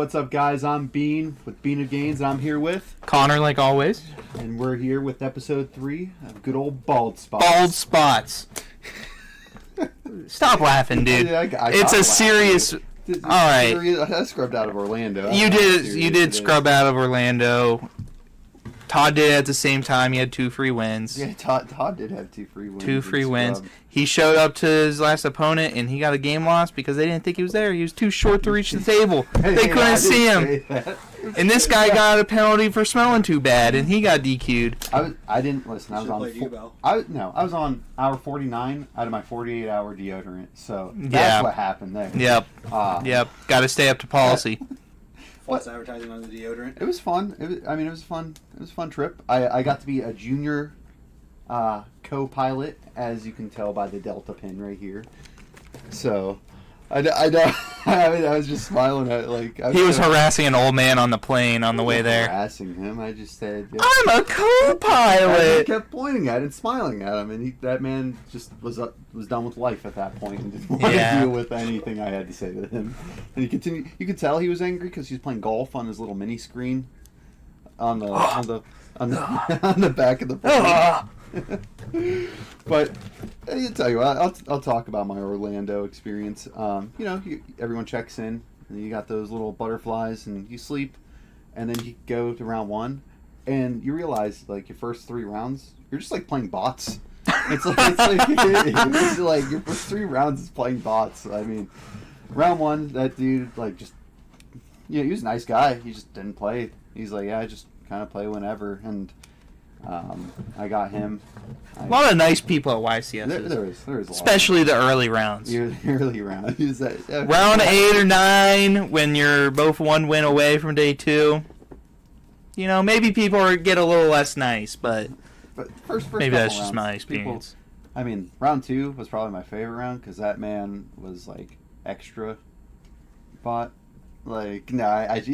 what's up, guys? I'm Bean with Bean of Gains, and I'm here with Connor, like always. And we're here with episode 3 of good old Bald Spots. Bald Spots. Stop laughing, dude. It's a serious... All right. I scrubbed out of Orlando. You did scrub out of Orlando. Todd did it at the same time. He had 2 free wins. Yeah, Todd did have 2 free wins. 2 free wins. He showed up to his last opponent, and he got a game loss because they didn't think he was there. He was too short to reach the table. They couldn't see him. And this guy got a penalty for smelling too bad, and he got DQ'd. I didn't listen. I was on. I was on hour 49 out of my 48-hour deodorant. So that's what happened there. Yep. Got to stay up to policy. False advertising on the deodorant. It was fun. It was fun. It was a fun trip. I got to be a junior co-pilot, as you can tell by the Delta pin right here. So, I was just smiling at he was harassing an old man on the plane on the way there. Harassing him. I just said, "I'm a co-pilot." I just kept pointing at it and smiling at him, and that man just was done with life at that point and didn't want to deal with anything I had to say to him. And he continued. You could tell he was angry because he was playing golf on his little mini screen on the back of the plane. But I tell you what, I'll talk about my Orlando experience. Everyone checks in, and you got those little butterflies, and you sleep, and then you go to round 1, and you realize your first 3 rounds, you're just playing bots. It's like your first 3 rounds is playing bots. I mean, round 1, that dude he was a nice guy. He just didn't play. He's like, yeah, I just kind of play whenever, and I got him. A lot of nice people at YCS. There is a lot. Especially the early rounds. The early round. Round 8 or 9, when you're both 1 win away from day 2. Maybe people get a little less nice, but first maybe that's rounds, just my experience. Round 2 was probably my favorite round because that man was extra bot. He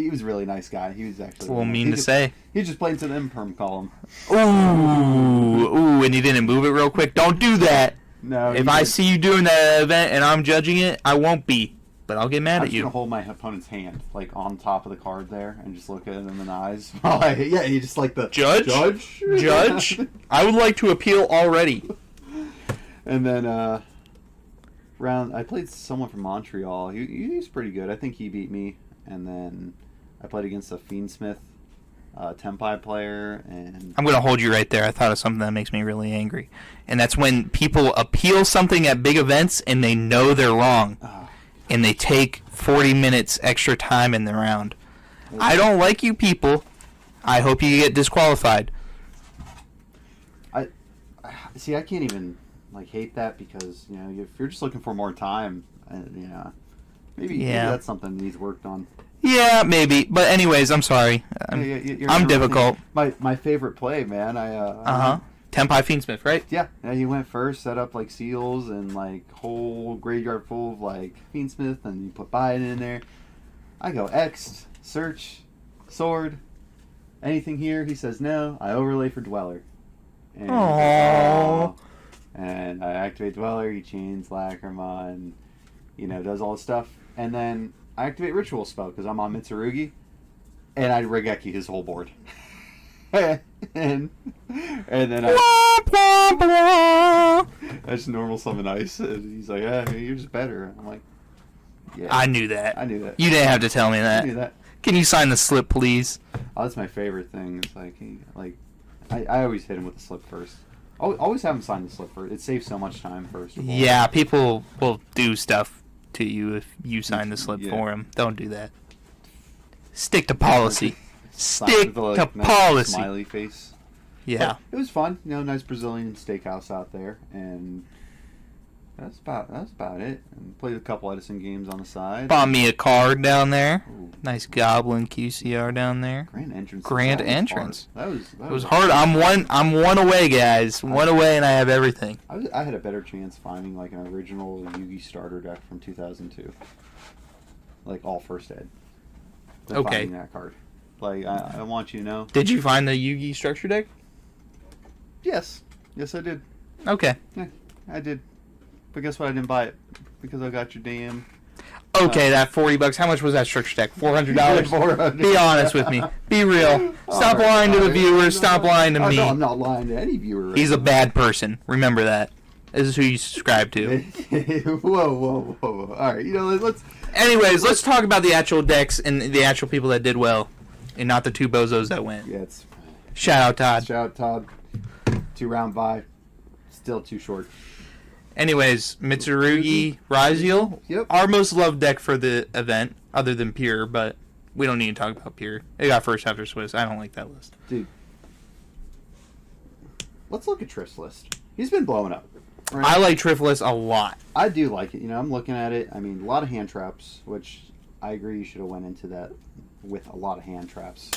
was a really nice guy. He was actually... It's a little mean to say. He just played to the imperm column. Ooh, and he didn't move it real quick. Don't do that. No. If I see you doing that event and I'm judging it, I won't be. But I'll get mad at you. I'm going to hold my opponent's hand, on top of the card there, and just look at him in the eyes. You just the... Judge? Judge? I would like to appeal already. And then, I played someone from Montreal. He's pretty good. I think he beat me. And then I played against a Fiendsmith Tempai player. And I'm going to hold you right there. I thought of something that makes me really angry. And that's when people appeal something at big events and they know they're wrong. And they take 40 minutes extra time in the round. I don't like you people. I hope you get disqualified. I can't even... hate that because if you're just looking for more time, maybe that's something that needs worked on. Yeah, maybe. But anyways, I'm sorry. I'm difficult. My favorite play, man. Tempai Fiendsmith, right? Yeah. He went first, set up seals and whole graveyard full of Fiendsmith, and you put Biden in there. I go X, search, sword, anything here. He says no. I overlay for Dweller. And Aww. And I activate Dweller, he chains Lacrima, and, does all this stuff. And then I activate Ritual Spell, because I'm on Mitsurugi, and I Regeki his whole board. and then I just normal summon Ice, and he's like, you're just better. I'm like, yeah. I knew that. You didn't have to tell me that. I knew that. Can you sign the slip, please? Oh, that's my favorite thing. It's I always hit him with the slip first. Always have him sign the slip first. It saves so much time first of all. Yeah, people will do stuff to you if you sign the slip for them. Don't do that. Stick to policy. Stick to policy. Smiley face. Yeah. But it was fun. Nice Brazilian steakhouse out there, and that's about it. And played a couple Edison games on the side. Bought me a card down there. Ooh. Nice Goblin QCR down there. Grand entrance. That was hard. I'm one away, guys. One away, and I have everything. I had a better chance finding an original Yugi starter deck from 2002, all first ed. Than finding that card. I want you to know. Did you find the Yugi structure deck? Yes, I did. Okay. Yeah, I did. But guess what? I didn't buy it because I got your DM. Okay, that $40. How much was that structure deck? $400. $400. Be honest with me. Be real. Stop lying to the viewers. Stop lying to me. No, I'm not lying to any viewer. He's a bad person. Remember that. This is who you subscribe to. Whoa. All right, let's. Anyways, let's talk about the actual decks and the actual people that did well, and not the two bozos that went. Yeah, it's. Shout out Todd. Shout out Todd. 2-round bye. Still too short. Anyways, Mitsurugi Raziel, Yep. our most loved deck for the event, other than Pure, but we don't need to talk about Pure. They got first after Swiss. I don't like that list. Dude. Let's look at Triff's list. He's been blowing up. Right? I like Triff list a lot. I do like it. I'm looking at it. I mean, a lot of hand traps, which I agree you should have went into that with a lot of hand traps.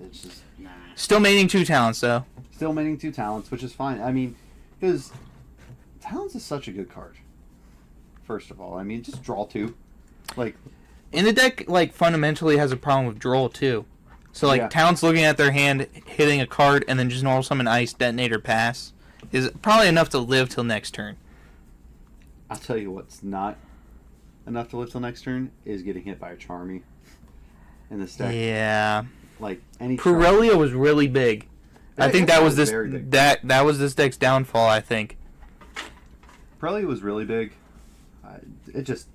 It's just nah. Still maining 2 talents, though. Still maining 2 talents, which is fine. I mean, because talents is such a good card. First of all, I mean, just draw 2. Like, and the deck, fundamentally has a problem with draw, too. So, Yeah. talents looking at their hand, hitting a card, and then just normal summon ice, detonate, or pass is probably enough to live till next turn. I'll tell you what's not enough to live till next turn is getting hit by a Charmy in this deck. Yeah. Like, any Purelia was really big. I think that was this very big. that was this deck's downfall, I think. Purelia was really big. It just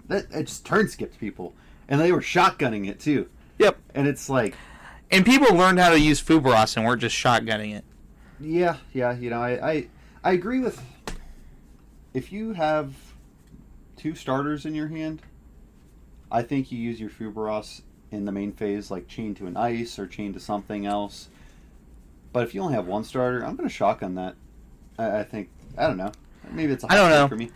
turn skipped people. And they were shotgunning it, too. Yep. And it's like... And people learned how to use Fubaros and weren't just shotgunning it. Yeah, I agree with... If you have 2 starters in your hand, I think you use your Fubaros in the main phase, like chain to an ice or chain to something else. But if you only have 1 starter, I'm going to shotgun that. I think... I don't know. Maybe it's a hot I don't know. take for me.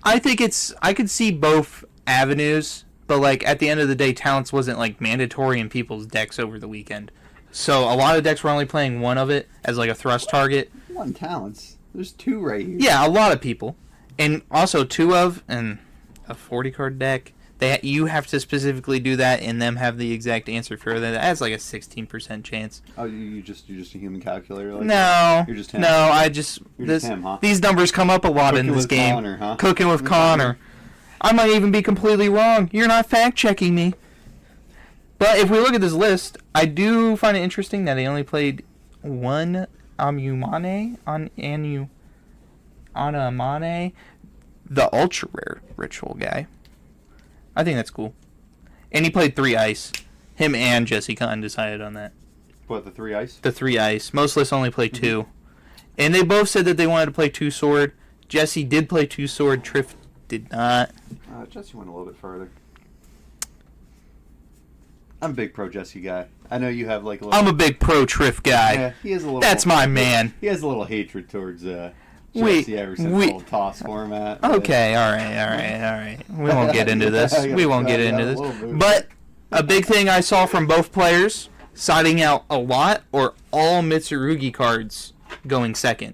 I think I could see both avenues, but at the end of the day, talents wasn't mandatory in people's decks over the weekend. So a lot of decks were only playing one of it as a thrust target. 1 talents. There's 2 right here. Yeah, a lot of people. And also 2 of, and a 40 card deck, you have to specifically do that and them have the exact answer for that. That has a 16% chance. Oh, you're just a human calculator? Like No. that? You're just him? No, I just... You're just him, huh? These numbers come up a lot Cooking in this with game. Connor, huh? Cooking with Connor. I might even be completely wrong. You're not fact-checking me. But if we look at this list, I do find it interesting that he only played 1 Amumane on Anamane, the ultra-rare ritual guy. I think that's cool. And he played 3 ice. Him and Jesse Cotton decided on that. What, the 3 ice? The 3 ice. Most lists only play 2. And they both said that they wanted to play 2 sword. Jesse did play 2 sword. Triff did not. Jesse went a little bit further. I'm a big pro Jesse guy. I know you have a little... I'm a big pro Triff guy. Yeah, he has a little... That's my man. He has a little hatred towards We- Jesse ever since we- the old toss format. Okay, all right. We won't get into this. We won't get into this. a little bit. But a big thing I saw from both players, siding out a lot or all Mitsurugi cards going second.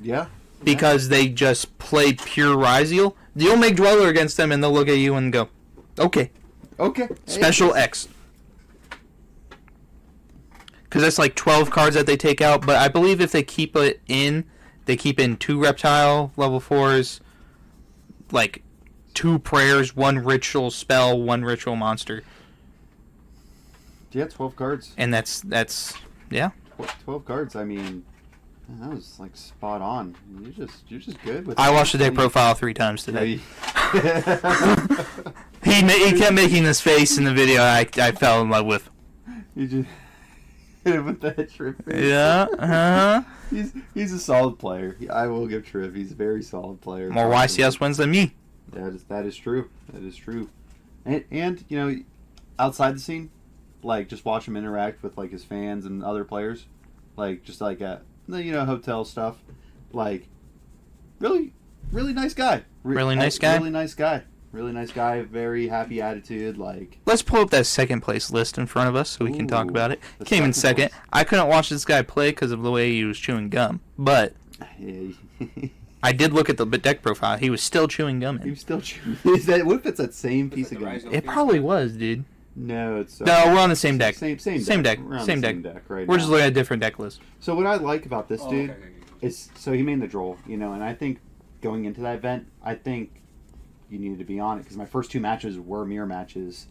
Yeah. Because they just played pure Raziel. You'll make Dweller against them and they'll look at you and go, okay. Okay. Special X. Because that's 12 cards that they take out. But I believe if they keep it in, they keep in 2 Reptile level 4s, 2 Prayers, 1 Ritual Spell, 1 Ritual Monster. Yeah, 12 cards. And that's yeah. 12 cards. I mean, that was spot on. You're just good with. I watched the deck profile 3 times today. Yeah, He kept making this face in the video I fell in love with. you just hit him with that trip. Yeah, uh-huh. He's a solid player. I will give Triv. He's a very solid player. More YCS wins than me. That is true. That is true. And outside the scene, just watch him interact with his fans and other players, just at hotel stuff. Really nice guy. Really nice guy? Really nice guy. Really nice guy. Very happy attitude. Let's pull up that second place list in front of us so we can talk Ooh, about it. the Came in second second. I couldn't watch this guy play because of the way he was chewing gum, but Yeah, I did look at the deck profile. He was still chewing gum. he was still chewing. What if it's that same piece of gum? It probably was, dude. No, it's No, we're on the same deck. Same deck. We're on Same the deck. same deck right We're now. just looking at a different deck list. So what I like about this dude Okay. is, so he made the droll, and I think going into that event, I think you needed to be on it because my first 2 matches were mirror matches,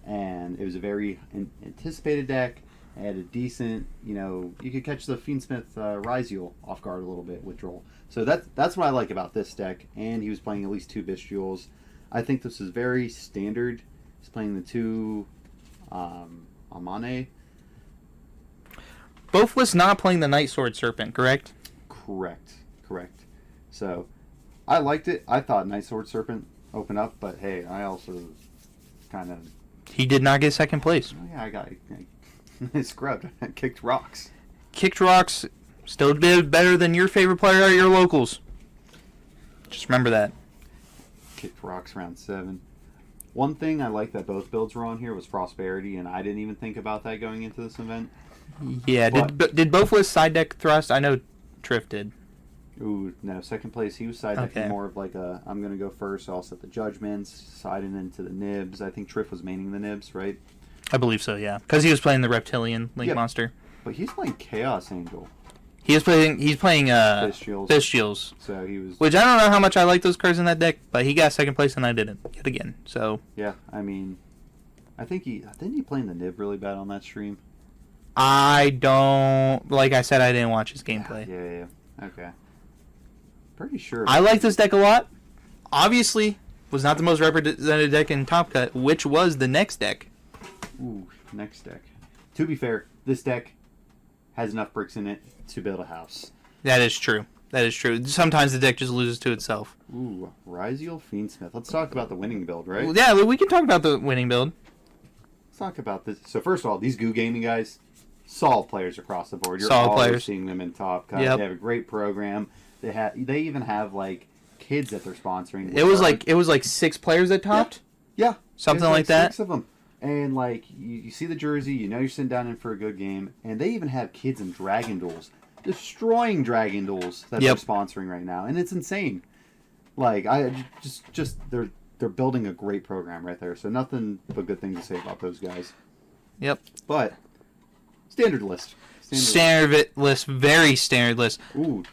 and it was a very anticipated deck. It had a decent, you could catch the Fiendsmith Yugioh off guard a little bit with Droll. So that's what I like about this deck, and he was playing at least 2 Bestials. I think this is very standard. He's playing the 2 Amane. Both was not playing the Night Sword Serpent, correct? Correct. So, I liked it. I thought Night Sword Serpent opened up, but hey, I also kind of... He did not get second place. Oh yeah, I scrubbed. I kicked rocks. Kicked rocks. Still did better than your favorite player at your locals. Just remember that. Kicked rocks round 7. One thing I like that both builds were on here was Prosperity, and I didn't even think about that going into this event. Yeah, did both lists side deck thrust? I know Triff did. Ooh, no, second place. He was side decking more of like a, I'm going to go first, so I'll set the judgments, siding into the nibs. I think Triff was maining the nibs, right? I believe so, yeah. Because he was playing the Reptilian Link Monster. But he's playing Chaos Angel. He's playing Bestials. So he was... Which I don't know how much I like those cards in that deck, but he got second place and I didn't, yet again, so... Yeah, I mean, I think didn't he play in the nib really bad on that stream? I don't... Like I said, I didn't watch his gameplay. Yeah. Okay. Pretty sure. I like this deck a lot. Obviously, was not the most represented deck in Top Cut, which was the next deck. Ooh, next deck. To be fair, this deck has enough bricks in it to build a house. That is true. Sometimes the deck just loses to itself. Ooh, Ryziel Fiendsmith. Let's talk about the winning build, right? Well, yeah, we can talk about the winning build. Let's talk about this. So first of all, these Goo Gaming guys, solid players across the board. You're solid always players. Seeing them in Top Cut. Yep. They have a great program. They even have like kids that they're sponsoring. It was like 6 players that topped. Yeah. Something like that. 6 of them. And like you see the jersey, you're sitting down in for a good game, and they even have kids in Dragon Duels, destroying Dragon Duels that they're sponsoring right now, and it's insane. Like I just they're building a great program right there. So nothing but good things to say about those guys. Yep. But standard list. Standard list, very standard list. Ooh.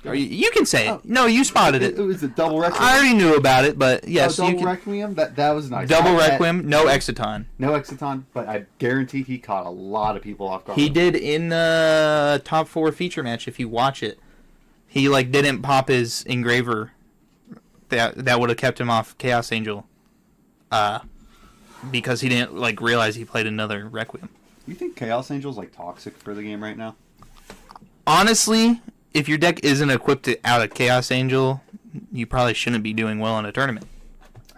You can say it. No, you spotted it. It was a double Requiem. I already knew about it, but yes. Double Requiem? That was nice. Double Requiem, no Exciton. No Exciton, but I guarantee he caught a lot of people off guard. He did in the top 4 feature match, if you watch it. He didn't pop his engraver that would have kept him off Chaos Angel. Because he didn't realize he played another Requiem. You think Chaos Angel's toxic for the game right now? Honestly, if your deck isn't equipped out of Chaos Angel, you probably shouldn't be doing well in a tournament.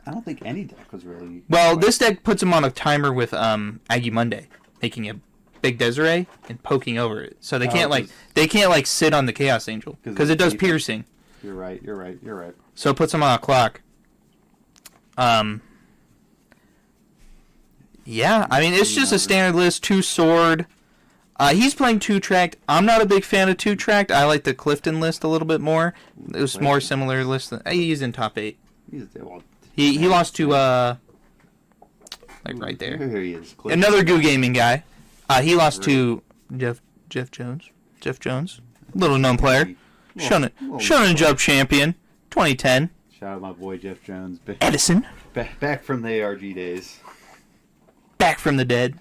I don't think any deck was really... Well, this deck puts him on a timer with Aggie Monday, making a big Desiree and poking over it. So they can't sit on the Chaos Angel because it does piercing. You're right. So it puts him on a clock. Yeah, I mean, it's just a standard list, 2 sword. He's playing 2-tracked. I'm not a big fan of 2-tracked. I like the Clifton list a little bit more. It was more similar list. He's in top 8. He lost to right there. Here he is. Clifton. Another Goo Gaming guy. He lost to Jeff Jones. Little known player. Shonen Jump champion. 2010. Shout out my boy Jeff Jones. Edison. Back from the ARG days. Back from the dead.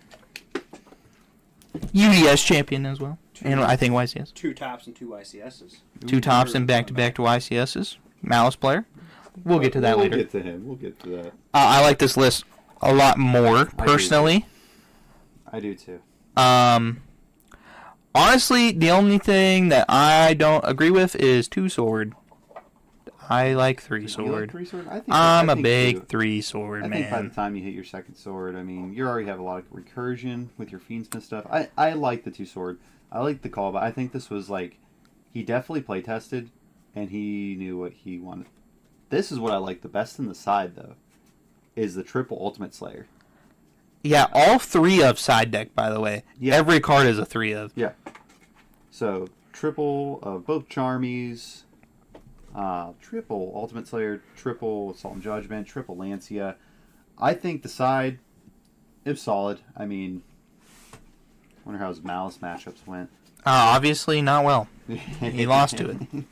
UDS champion as well. And I think YCS. 2 tops and 2 YCSs. 2 tops and back-to-back to YCSs. Malice player. We'll get to that later. We'll get to him. We'll get to that. I like this list a lot more, personally. I do too. Honestly, the only thing that I don't agree with is 2-sword. I like 3-sword. You like 3-sword? I'm a big 3-sword man. I think by the time you hit your 2nd sword, I mean, you already have a lot of recursion with your Fiendsmith stuff. I like the 2-sword. I like the call, but I think this was he definitely play tested, and he knew what he wanted. This is what I like the best in the side, though, is the triple Ultimate Slayer. Yeah, all 3 of side deck, by the way. Yeah. Every card is a 3 of. Yeah. So, triple of both Charmies, triple Ultimate Slayer, triple Assault and Judgment, triple Lancia. I think the side is solid. I mean, I wonder how his Malice matchups went. Obviously not well. He lost to it.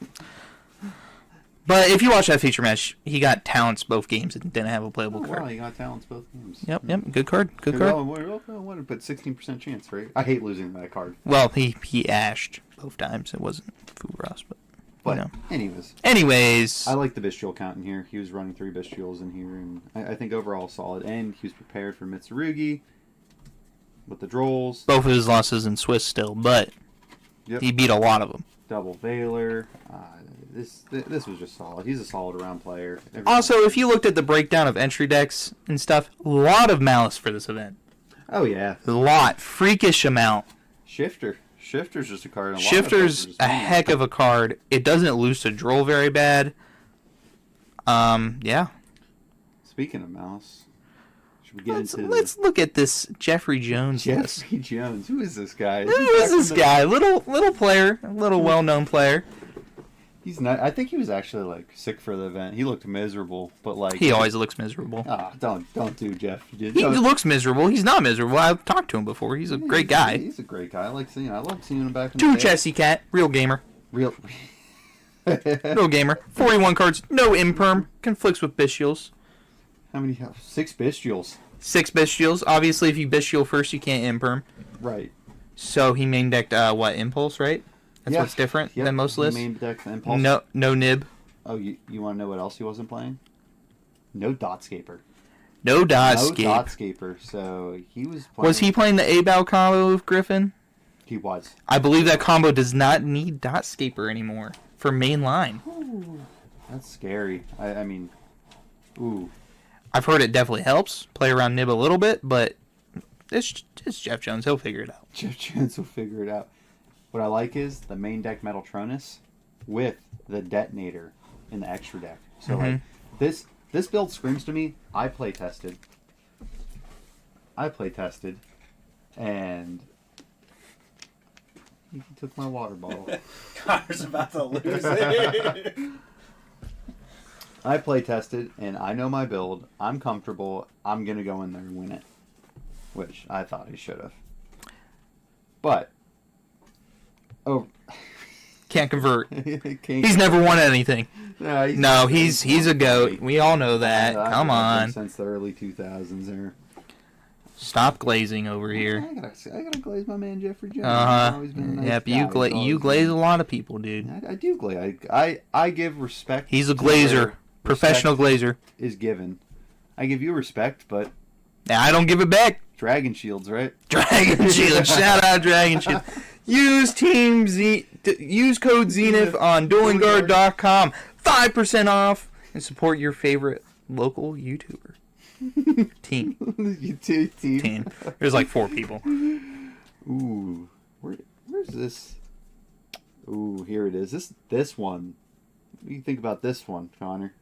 But if you watch that feature match, he got talents both games and didn't have a playable Wow, card. you got talents both games. Yep. Good card. Good card. What? But 16% chance, right? I hate losing that card. Well, he ashed both times. It wasn't Fubras, but But, you know. anyways. I like the Bestial count in here. He was running 3 Bestials in here, and I think overall solid. And he was prepared for Mitsurugi with the Drolls. both of his losses in Swiss still, but he beat a lot of them. Double Valor. This was just solid. He's a solid round player. Also, if you looked at the breakdown of entry decks and stuff, a lot of malice for this event. Oh, yeah. A lot. Freakish amount. Shifter's just a card. And Shifter's a heck of a card. It doesn't lose to Droll very bad. Yeah. Speaking of mouse, should we get Let's look at this Jeffrey Jones list. Jeffrey Jones? Who is this guy? Who is this guy? Little player, a little well-known player. He's not. I think he was actually like sick for the event. He looked miserable, but like he always looks miserable. Don't do Jeff. He looks miserable. He's not miserable. I've talked to him before. He's a great guy. He's a great guy. I love seeing him back in True the day. Chessy Cat, real gamer. Real gamer. 41 cards, no imperm, conflicts with Bestials. How many? 6 Bestials. 6 Bestials. Obviously, if you Bestial first, you can't imperm. Right. So he main decked Impulse, right? That's what's different than most lists. Main deck Impulse. No nib. Oh, you want to know what else he wasn't playing? No Dotscaper. No Dotscape. No Dotscaper. So he was playing. Was he playing the A-Bow combo with Griffin? He was. I believe that combo does not need Dotscaper anymore for main line. Ooh, that's scary. I mean, ooh. I've heard it definitely helps. Play around nib a little bit, but it's Jeff Jones. He'll figure it out. Jeff Jones will figure it out. What I like is the main deck Metaltronus with the detonator in the extra deck. So like this build screams to me. I play tested, and he took my water bottle. Connor's about to lose it. I play tested, and I know my build. I'm comfortable. I'm gonna go in there and win it, which I thought he should have. But can't convert. He's never won anything. No, he's a goat. We all know that. Come on. Since the early 2000s there. Stop glazing over here. I gotta glaze my man Jeffrey Jones. Always been a nice guy. You glaze a lot of people, dude. I do glaze. I give respect. He's a glazer. Professional glazer. Is given. I give you respect, but I don't give it back. Dragon Shields, right? Dragon Shield. Shout out Dragon Shield. Use code Zenith on duelingguard.com. 5% off and support your favorite local YouTuber. Team. There's like 4 people. Ooh, where's this? Ooh, here it is. This one. What do you think about this one, Connor?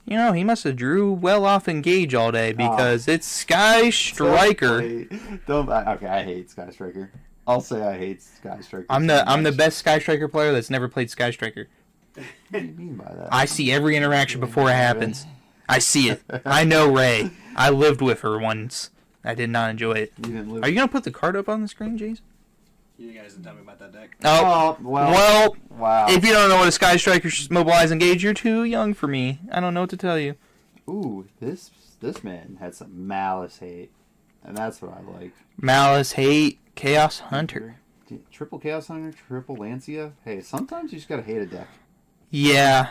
He must have drew well off Engage all day because it's Sky Striker. Okay, I hate Sky Striker. I'll say I hate Sky Striker. I'm the best Sky Striker player that's never played Sky Striker. What do you mean by that? I see every interaction before it happens. I see it. I know Ray. I lived with her once. I did not enjoy it. You didn't live. Are you gonna put the card up on the screen, Jason? You guys didn't tell me about that deck. Oh, wow. If you don't know what a Sky Striker should mobilize engage, you're too young for me. I don't know what to tell you. Ooh, this man had some Malice hate, and that's what I like. Malice hate, Chaos Hunter. Triple Chaos Hunter, triple Lancia. Hey, sometimes you just gotta hate a deck. Yeah.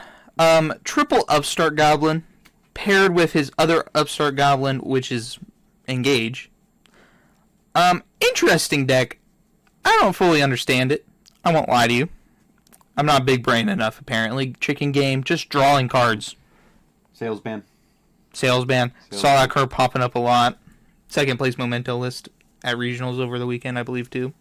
Triple Upstart Goblin, paired with his other Upstart Goblin, which is Engage. Interesting deck. I don't fully understand it. I won't lie to you. I'm not big brain enough, apparently. Chicken game, just drawing cards. Sales ban. Saw that card popping up a lot. Second place Memento list at regionals over the weekend, I believe, too.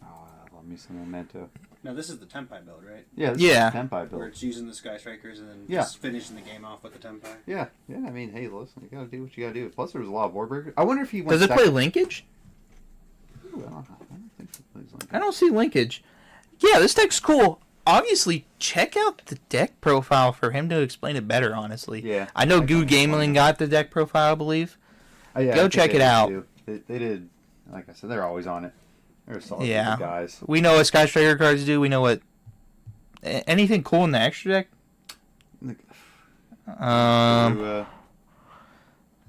Oh, I love me some Memento. No, this is the Tempai build, right? Yeah, this is the Tempai build. Where it's using the Sky Strikers and then just finishing the game off with the Tempai. Yeah. I mean, hey, listen, you gotta do what you gotta do. Plus, there was a lot of board breakers. I wonder if he went. Does it play linkage? Ooh, I don't think it plays linkage. I don't see linkage. Yeah, this deck's cool. Obviously, check out the deck profile for him to explain it better, honestly. Yeah. I know Good Gaming got the deck profile, I believe. Go check it out. They did, like I said, they're always on it. They're solid Yeah. guys. We know what Sky Striker cards do. We know what Anything cool in the extra deck?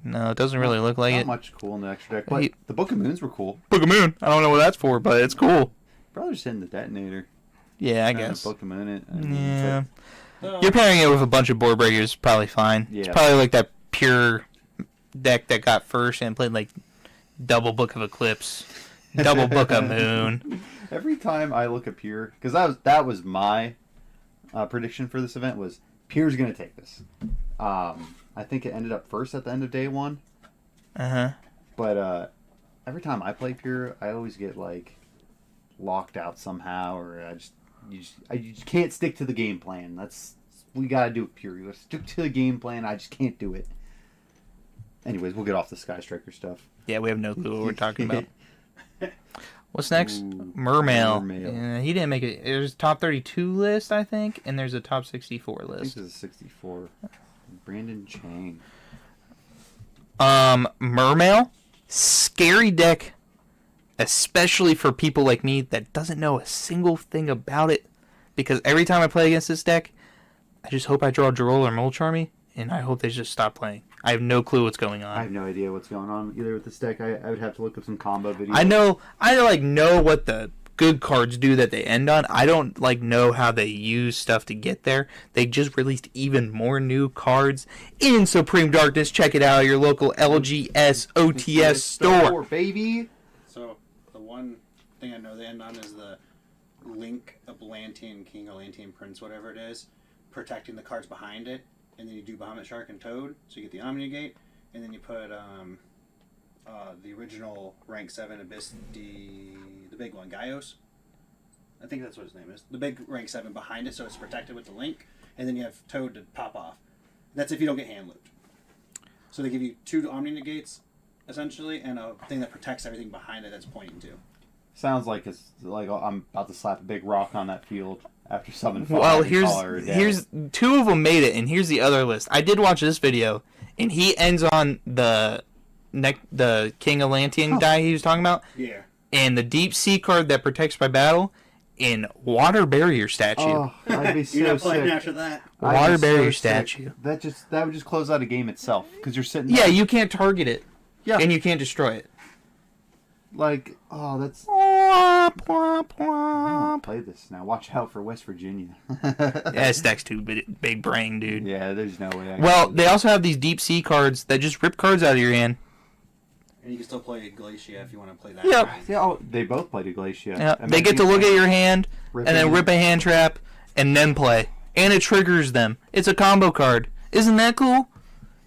No, it doesn't really look like not it. Not much cool in the extra deck, but the Book of Moons were cool. Book of Moon. I don't know what that's for, but it's cool. Probably just hitting the detonator. Yeah, I guess. Book of Moon it. Yeah. You're pairing it with a bunch of board breakers, probably fine. Yeah. It's probably like that pure deck that got first and played like double Book of Eclipse, double Book of Moon. Every time I look at Pure, because that was my prediction for this event was Pure's going to take this. I think it ended up first at the end of day one. But every time I play Pure, I always get like locked out somehow, or you just can't stick to the game plan. We gotta do it Pure. You gotta stick to the game plan. I just can't do it. Anyways, we'll get off the Sky Striker stuff. Yeah, we have no clue what we're talking about. What's next? Mermail. Yeah, he didn't make it. There's a top 32 list, I think, and there's a top 64 list. I think there's a 64. Brandon Chang. Mermail, scary deck, especially for people like me that doesn't know a single thing about it. Because every time I play against this deck, I just hope I draw Droll or Molcharmy, and I hope they just stop playing. I have no clue what's going on. I have no idea what's going on either with this deck. I would have to look up some combo videos. I know what the good cards do that they end on. I don't know how they use stuff to get there. They just released even more new cards in Supreme Darkness. Check it out at your local LGS OTS store, baby. So the one thing I know they end on is the Link, Atlantean King, Atlantean Prince, whatever it is, protecting the cards behind it, and then you do Bahamut Shark and Toad, so you get the Omni Negate, and then you put the original rank 7 Abyss, the big one, Gaios. I think that's what his name is. The big rank 7 behind it, so it's protected with the Link, and then you have Toad to pop off. That's if you don't get hand looped. So they give you 2 Omni Negates, essentially, and a thing that protects everything behind it that's pointing to. Sounds like it's like I'm about to slap a big rock on that field after summoning. Well, here's 2 of them made it, and here's the other list. I did watch this video, and he ends on the King Atlantean guy he was talking about. Yeah. and the deep sea card that protects by battle in water barrier statue. Oh, I'd be so You're not playing sick. after that. Water I'd be barrier so sick. statue. That would just close out a game itself because you're sitting. Yeah, there, you can't target it. Yeah. And you can't destroy it. like that's. Womp, womp, I womp. want to play this now. Watch out for West Virginia. Yeah, Stack's too big brain, dude. Yeah, there's no way. Well, they also have these deep sea cards that just rip cards out of your hand. And you can still play Glacia if you want to play that. Yep. card. Yeah, oh, they both played a Glacia. Yeah, they get to look at your hand and then rip a hand trap and then play. And it triggers them. It's a combo card. Isn't that cool?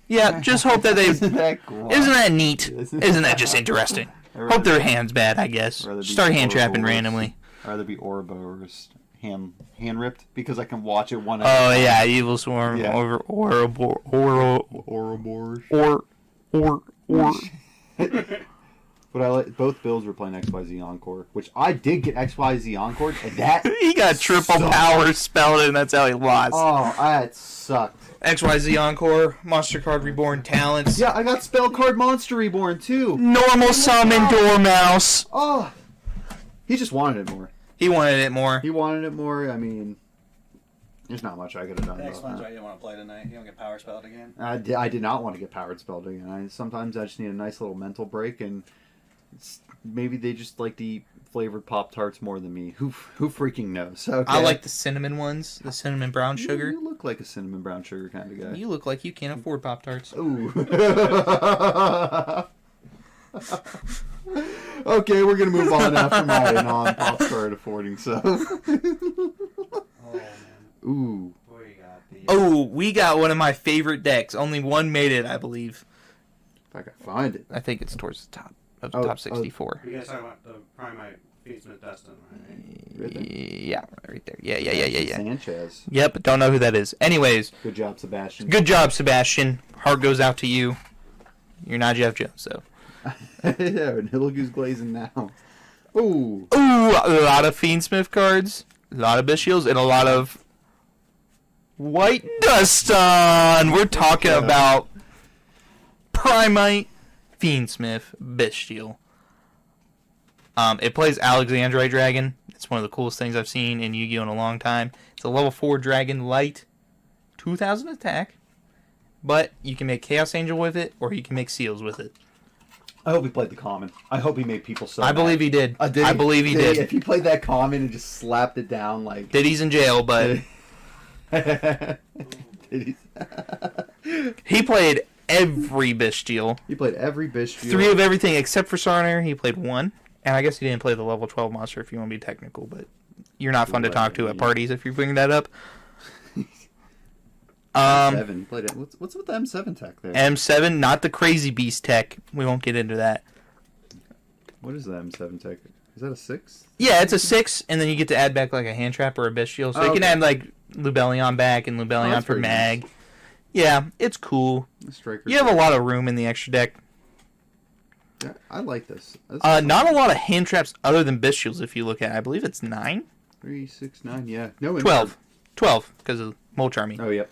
Yeah, just hope that they... Isn't that cool? Isn't that neat? Isn't that just interesting? Hope their hand's bad, I guess. Start hand trapping randomly. I'd rather be Ouroboros hand ripped because I can watch it one. Oh yeah, Evil Swarm. Yeah. Ouroboros. But I like both builds were playing XYZ Encore, which I did get XYZ Encore, and that He got triple sucked. power spelled and that's how he lost. Oh, that sucked. XYZ Encore, Monster Card Reborn Talents. Yeah, I got Spell Card Monster Reborn too. Normal Summon Dormouse. Oh, he just wanted it more. He wanted it more. He wanted it more. I mean, there's not much I could have done That about explains why that. you didn't want to play tonight. You don't get power spelled again. I did not want to get powered spelled again. Sometimes I just need a nice little mental break, and maybe they just like to eat flavored Pop-Tarts more than me. Who freaking knows? Okay. I like the cinnamon ones, the cinnamon brown sugar. You look like a cinnamon brown sugar kind of guy. You look like you can't afford Pop-Tarts. Ooh. Okay, we're gonna move on after my non-pop card affording stuff. Oh man. Ooh. What do you got? Oh, we got one of my favorite decks. Only one made it, I believe. If I can find it. I think it's towards the top of Oh, top 64. You guys talking about the Primite Featsmith Destin, right? Right there. Yeah, right there. Yeah. Sanchez. Yep, don't know who that is. Anyways, Good job, Sebastian. good job, Sebastian. Heart goes out to you. You're not Jeff Jones, so. Yeah, and Hilligoo's glazing now. Ooh. Ooh, a lot of Fiendsmith cards, a lot of Bishiels, and a lot of White Duston. We're talking about Primite Fiendsmith Bestial. It plays Alexandrite Dragon. It's one of the coolest things I've seen in Yu-Gi-Oh! In a long time. It's a level 4 Dragon Light, 2,000 attack, but you can make Chaos Angel with it, or you can make Seals with it. I hope he played the common. I hope he made people so I believe he did. I believe he did. If he played that common and just slapped it down like... Diddy's in jail, but... He played every Bestial. He played every Bestial. 3 of everything except for Sarner. He played 1. And I guess he didn't play the level 12 monster if you want to be technical, but you're not fun to talk to at parties if you bring that up. M7. He played it. What's with the M7 tech there? M7, not the Crazy Beast tech. We won't get into that. What is the M7 tech? Is that a 6? Yeah, it's a 6, and then you get to add back like a hand trap or a Bestial. So you can add like Lubellion back and Lubellion for mag. Nice. Yeah, it's cool. You have a lot of room in the extra deck. Yeah, I like this. Not a lot of hand traps other than Bestials if you look at it. I believe it's 9? 3, 6, 9, yeah. No, 12. 12, because of Molt Charming. Oh, yep.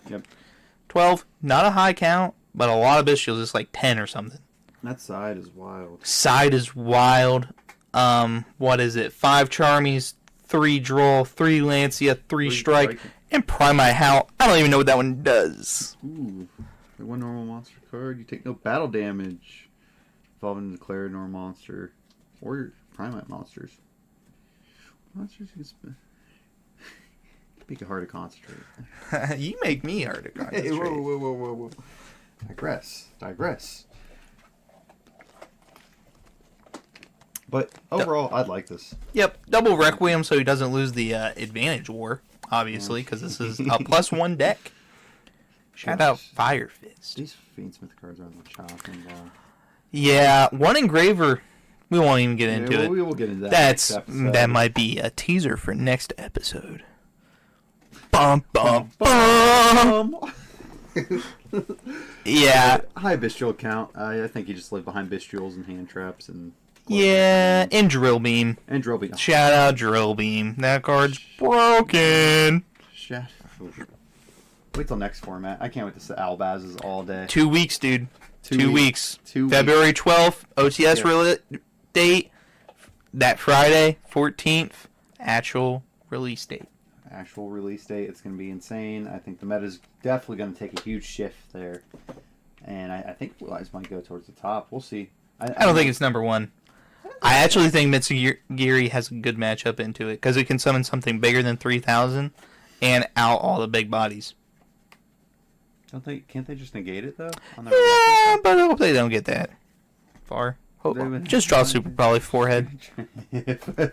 12, not a high count, but a lot of Bestials. It's like 10 or something. That side is wild. Side is wild. What is it? 5 Charmies, 3 Droll, 3 Lancia, 3 Strike, and Primite Howl. I don't even know what that one does. Ooh. 1 normal monster card. You take no battle damage. Evolve and declare a normal monster. Or your Primite monsters. Monsters you can spend. Make it hard to concentrate. You make me hard to concentrate. Hey, whoa. Digress. But overall, I'd like this. Yep, double Requiem so he doesn't lose the advantage war, obviously, because this is a +1 deck. Shout out Fire Fist. These Fiendsmith cards are on the chopping block. Yeah, 1 Engraver. We won't even get into it. We will get into that. That might be a teaser for next episode. Bum, bum, bum. Yeah. High Bestial count. I think he just lived behind Bestials and hand traps and. Yeah, and Drill Beam. Shout out Drill Beam. That card's broken. Wait till next format. I can't wait to see Albaz's all day. 2 weeks, dude. 2 weeks. 2 weeks. February 12th, OTS release date. That Friday, 14th, actual release date. It's going to be insane. I think the meta is definitely going to take a huge shift there. And I think Blue Eyes might go towards the top. We'll see. I don't think it's number 1. I actually think Mitsugiri has a good matchup into it because it can summon something bigger than 3,000 and out all the big bodies. Can't they just negate it though? Yeah, but I hope they don't get that far. Just draw Super Probably forehead.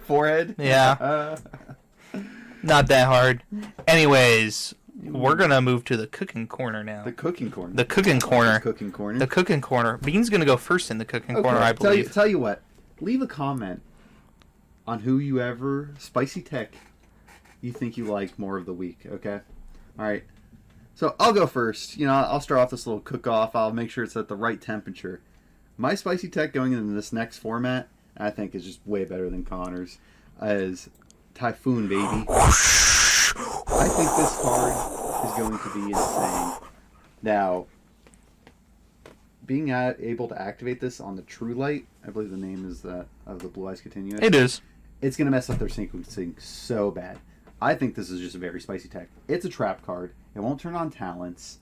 Forehead? Yeah. Not that hard. Anyways, we're gonna move to the cooking corner now. The cooking corner. Bean's gonna go first in the cooking corner, I believe. Tell you what. Leave a comment on whoever spicy tech you think you like more of the week. Okay. All right. So I'll go first. I'll start off this little cook-off. I'll make sure it's at the right temperature. My spicy tech going into this next format, I think, is just way better than Connor's. Is Typhoon, baby. I think this card is going to be insane. Now, being able to activate this on the True Light, I believe the name is that of the Blue Eyes Continuous. It is. It's going to mess up their sequencing so bad. I think this is just a very spicy tech. It's a trap card. It won't turn on talents.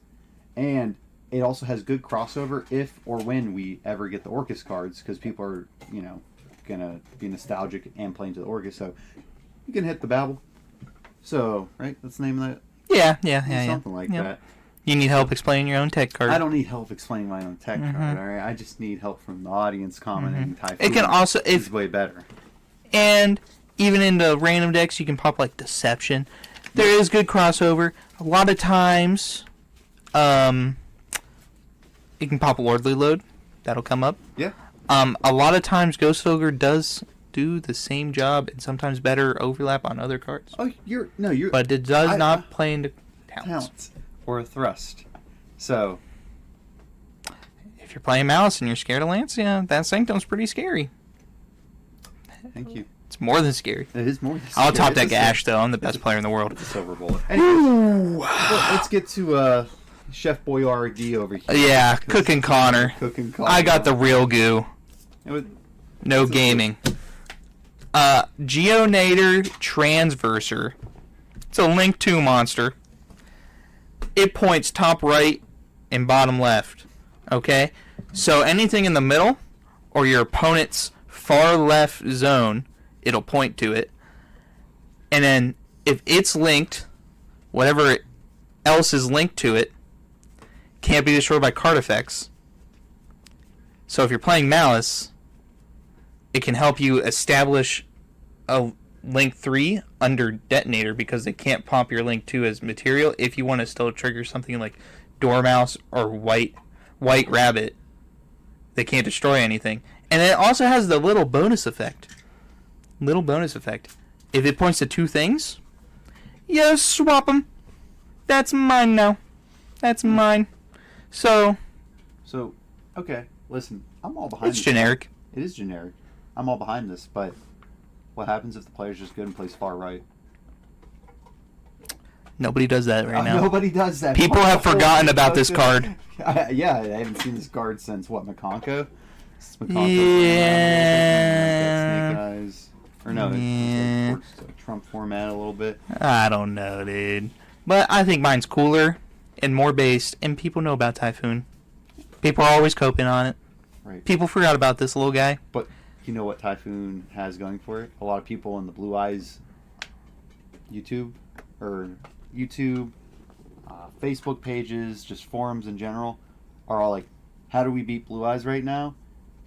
And it also has good crossover if or when we ever get the Orcus cards, because people are, going to be nostalgic and play into the Orcus. So you can hit the Babel. So, right? That's the name of that? Yeah. Something like that. You need help explaining your own tech card. I don't need help explaining my own tech card, all right? I just need help from the audience commenting. Typhoon it can also... is way better. And even in the random decks, you can pop, like, Deception. There is good crossover. A lot of times, you can pop Lordly Load. That'll come up. Yeah. A lot of times, Ghost Ogre does do the same job and sometimes better overlap on other cards. Oh, you're... But it does not play into talents. Or a thrust. So... If you're playing Malice and you're scared of Lancia, that Sanctum's pretty scary. Thank you. It's more than scary. It is more than scary. I'll top that Gash, though. I'm the best player in the world. It's a silver bullet. Anyways, let's get to Chef Boyardee over here. Yeah, Cooking Connor. I got the real goo. No gaming. Geonator Transverser. It's a Link 2 monster. It points top right and bottom left. Okay? So anything in the middle or your opponent's far left zone, it'll point to it. And then if it's linked, whatever else is linked to it can't be destroyed by card effects. So if you're playing Malice, it can help you establish a Link 3 under Detonator because they can't pop your Link 2 as material if you want to still trigger something like Dormouse or White Rabbit. They can't destroy anything. And it also has the little bonus effect. If it points to two things, you swap them. That's mine now. That's mine. So, okay, listen, I'm all behind it's this. generic. It is generic. I'm all behind this, but what happens if the player's just good and plays far right? Nobody does that right now. Nobody does that. People have forgotten about this card. Yeah, I haven't seen this card since, what, Makonko? Yeah. Snake Eyes. Or no, it's like Trump format a little bit. I don't know, dude. But I think mine's cooler and more based, and people know about Typhoon. People are always coping on it. Right. People forgot about this little guy. But you know what Typhoon has going for it? A lot of people in the Blue Eyes YouTube, Facebook pages, just forums in general, are all like, how do we beat Blue Eyes right now?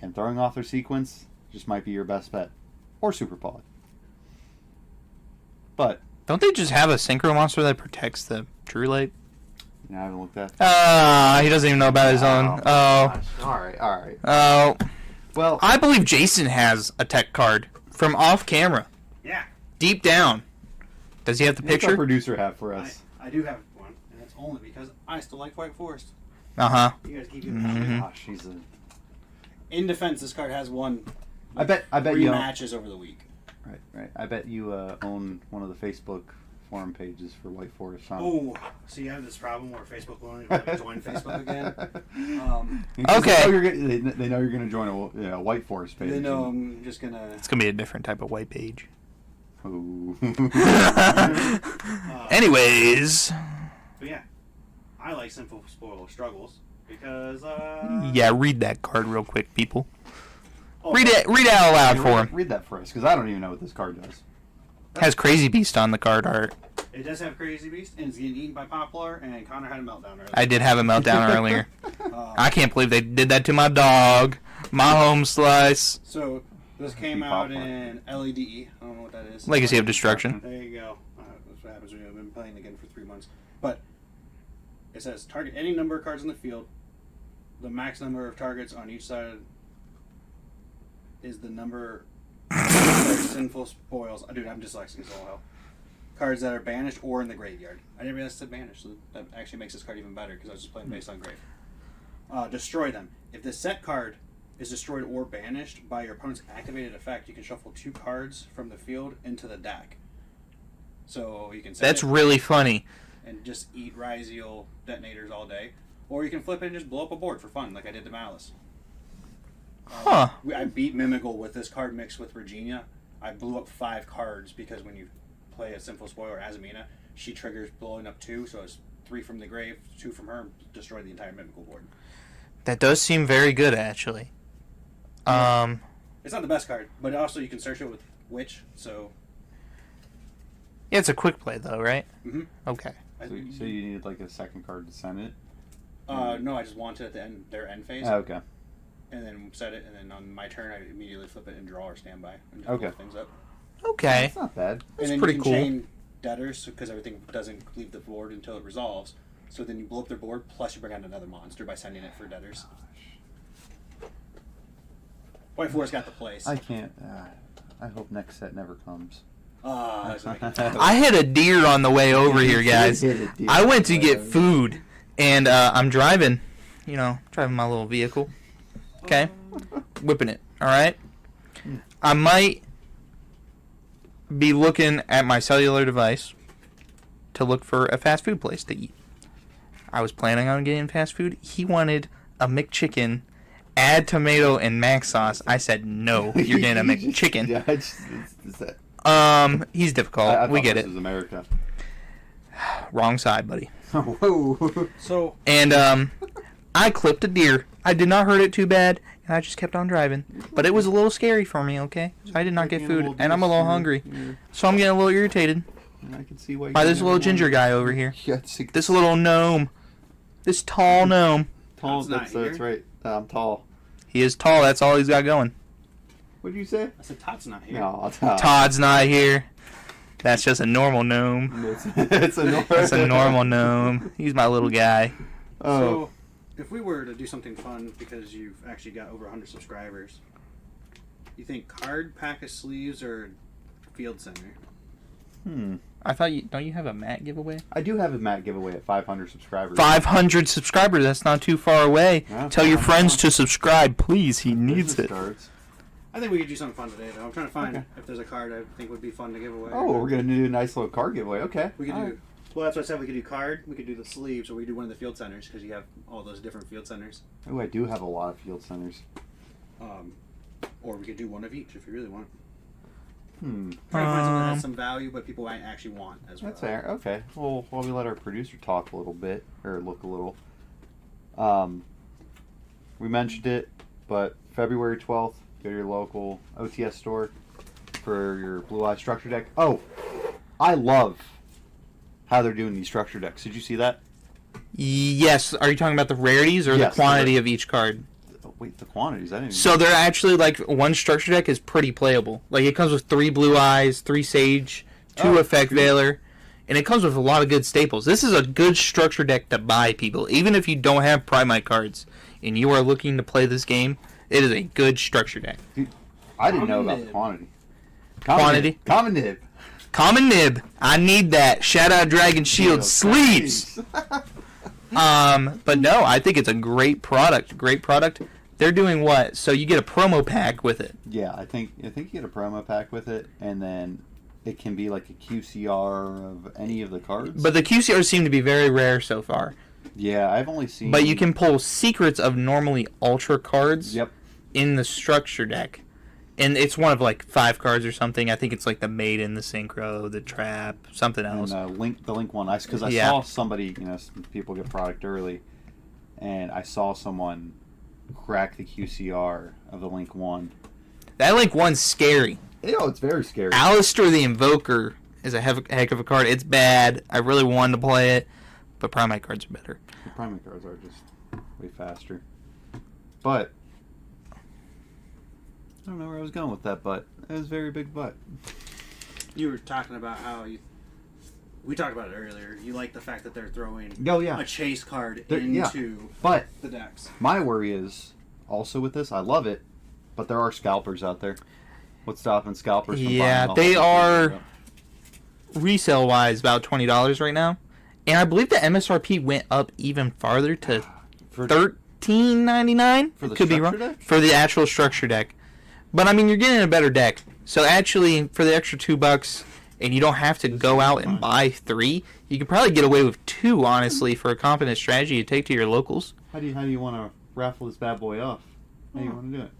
And throwing off their sequence just might be your best bet. Or Super Poly. But Don't they just have a synchro monster that protects the True Light? I haven't looked at that. He doesn't even know about his own. Oh. Alright. Oh. Well, I believe Jason has a tech card from off camera. Yeah. Deep down. Does he have the what's our picture? producer have for us? I do have one, and it's only because I still like White Forest. Uh-huh. You guys keep giving Mhm. Gosh, he's a... In defense, this card has won I bet three you matches over the week. Right. I bet you own one of the Facebook forum pages for White Forest. Huh? Oh, so you have this problem where Facebook won't let me join Facebook again? Because Okay. They know you're going to join a White Forest page. They know I'm just gonna. It's going to be a different type of white page. Ooh. Anyways. But yeah, I like Sinful Spoil Struggles because. Yeah, read that card real quick, people. Oh, Read it out loud for him. Read that for us, because I don't even know what this card does. Has Crazy Beast on the card art. It does have Crazy Beast, and it's getting eaten by Poplar, and Connor had a meltdown earlier. I did have a meltdown earlier. I can't believe they did that to my dog. My home slice. So, this came out in LEDE. I don't know what that is. Legacy of Destruction. There you go. That's what happens when you've been playing again for 3 months. But it says target any number of cards in the field. The max number of targets on each side is the number of sinful spoils. Dude, I'm dyslexic as all hell. Cards that are banished or in the graveyard. I didn't realize it said banished, so that actually makes this card even better because I was just playing based on grave. Destroy them. If the set card is destroyed or banished by your opponent's activated effect, you can shuffle 2 cards from the field into the deck. So you can set That's it really funny. and just eat Ryziel detonators all day. Or you can flip it and just blow up a board for fun, like I did to Malice. Huh. I beat Mimical with this card mixed with Regina. I blew up 5 cards because when you play a Sinful Spoiler or Azamina, she triggers blowing up 2, so it's 3 from the grave, 2 from her, destroy the entire Mimical board. That does seem very good, actually. It's not the best card, but also you can search it with Witch, so... Yeah, it's a quick play, though, right? Mm-hmm. Okay. So you needed like a second card to send it? No, I just wanted at the end, their end phase. Oh, okay. And then set it, and then on my turn, I immediately flip it and draw or standby and just Okay. blow things up. Okay. That's not bad. That's and then pretty you can cool. chain debtors because everything doesn't leave the board until it resolves. So then you blow up their board, plus you bring out another monster by sending it for debtors. White Forest got the place. I can't. I hope next set never comes. That's what I hit a deer on the way over here, guys. Hit a deer. I went to get food, and I'm driving, driving my little vehicle. Okay? Whipping it, all right? I might be looking at my cellular device to look for a fast food place to eat. I was planning on getting fast food. He wanted a McChicken add tomato and mac sauce. I said no. You're getting a McChicken. Yeah, it's that. He's difficult. I We thought get this it. was America. Wrong side, buddy. Whoa. So And I clipped a deer. I did not hurt it too bad, and I just kept on driving. But it was a little scary for me, okay? So I did not get food, and I'm a little hungry. So I'm getting a little irritated I can see why. by this little ginger guy over here. Yeah, This little gnome. This tall gnome. tall. Todd's not That's here. right. I'm tall. He is tall. That's all he's got going. What did you say? I said Todd's not here. No, Todd's not here. That's just a normal gnome. It's a normal. That's a normal gnome. He's my little guy. Oh, So, if we were to do something fun because you've actually got over 100 subscribers, you think card, pack of sleeves, or field center? I thought don't you have a mat giveaway? I do have a mat giveaway at 500 subscribers. 500 subscribers. That's not too far away. Yeah, Tell your fine. friends to subscribe, please. He needs Business it. cards. I think we could do something fun today, though. I'm trying to find Okay. if there's a card I think would be fun to give away. Oh, we're gonna do a nice little card giveaway. Okay. We could All do. right. Well, that's what I said. We could do card. We could do the sleeves, or we could do one of the field centers because you have all those different field centers. Oh, I do have a lot of field centers. Or we could do one of each if you really want. Hmm. Try to find something that has some value, but people might actually want as well. That's fair. Okay. Well, while we let our producer talk a little bit, or look a little. We mentioned it, but February 12th, go to your local OTS store for your Blue Eye structure deck. Oh, I love how they're doing these structure decks. Did you see that? Yes. Are you talking about the rarities or Yes, the quantity of each card? Oh, wait, the quantities. I didn't. So they're actually like one structure deck is pretty playable. Like it comes with 3 blue eyes, 3 sage, 2 effect veiler, and it comes with a lot of good staples. This is a good structure deck to buy, people. Even if you don't have Primite cards and you are looking to play this game, it is a good structure deck. I didn't know about the Nib. quantity. Quantity? Common nib. Common nib. I need that. Shout out Dragon Shield sleeves. But no, I think it's a great product. Great product. They're doing what? So you get a promo pack with it. Yeah, I think you get a promo pack with it, and then it can be like a QCR of any of the cards. But the QCRs seem to be very rare so far. Yeah, I've only seen. But you can pull secrets of normally ultra cards Yep. in the structure deck. And it's one of like 5 cards or something. I think it's like the Maiden, the Synchro, the Trap, something else. And the link one, because I Yeah. saw somebody, some people get product early, and I saw someone crack the QCR of the link one. That Link 1's scary. It's very scary. Alistair the Invoker is a heck of a card. It's bad. I really wanted to play it, but Primate cards are better. The primate cards are just way faster. But I don't know where I was going with that, but it was a very big butt. You were talking about how you. We talked about it earlier. You like the fact that they're throwing Oh yeah. a chase card Yeah. into But the decks. my worry is also with this, I love it, but there are scalpers out there. What's stopping scalpers from Yeah, buying all they this are- stuff? Resale wise, about $20 right now. And I believe the MSRP went up even farther to For- $13.99. For the Could be wrong. structure deck? For the actual structure deck. But I mean, you're getting a better deck. So actually, for the extra $2, and you don't have to go out and buy 3, you could probably get away with 2, honestly, for a competent strategy to take to your locals. How do you want to raffle this bad boy off? How do you want to do it?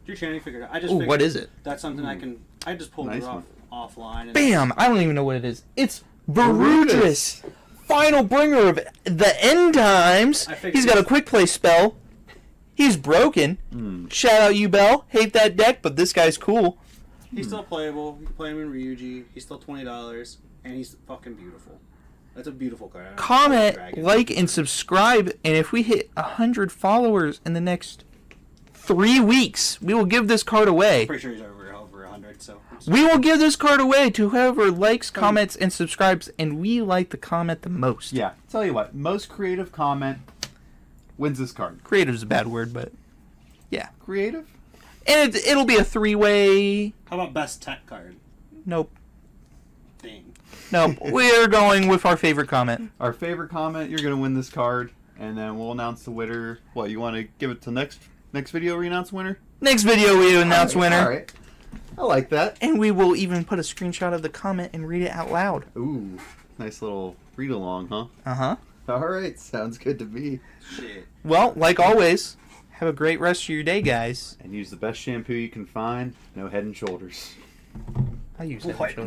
You're trying to figure it out. I just Ooh, figured what is it? That's something I just pulled Nice it off offline. And Bam! I don't even know what it is. It's Varudris, final bringer of the end times. I figured He's got a it's- quick play spell. He's broken. Shout out you, Bell. Hate that deck, but this guy's cool. He's still playable. You can play him in Ryuji. He's still $20, and he's fucking beautiful. That's a beautiful card. Comment, Dragon. like, and subscribe. And if we hit 100 followers in the next 3 weeks, we will give this card away. Pretty sure he's over 100. So We will give this card away to whoever likes, comments, and subscribes. And we like the comment the most. Yeah, tell you what, most creative comment wins this card. Creative is a bad word, but yeah. Creative? And it'll be a 3-way. how about best tech card? Nope. Dang. Nope. We're going with our favorite comment. Our favorite comment, you're going to win this card, and then we'll announce the winner. What, you want to give it to next video we announce the winner? Next video, we announce winner. All right. I like that. And we will even put a screenshot of the comment and read it out loud. Ooh, nice little read along, huh? Uh-huh. All right, sounds good to me. Shit. Well, like always, Have a great rest of your day, guys. And use the best shampoo you can find. No Head and Shoulders. I use Head and What? Shoulders.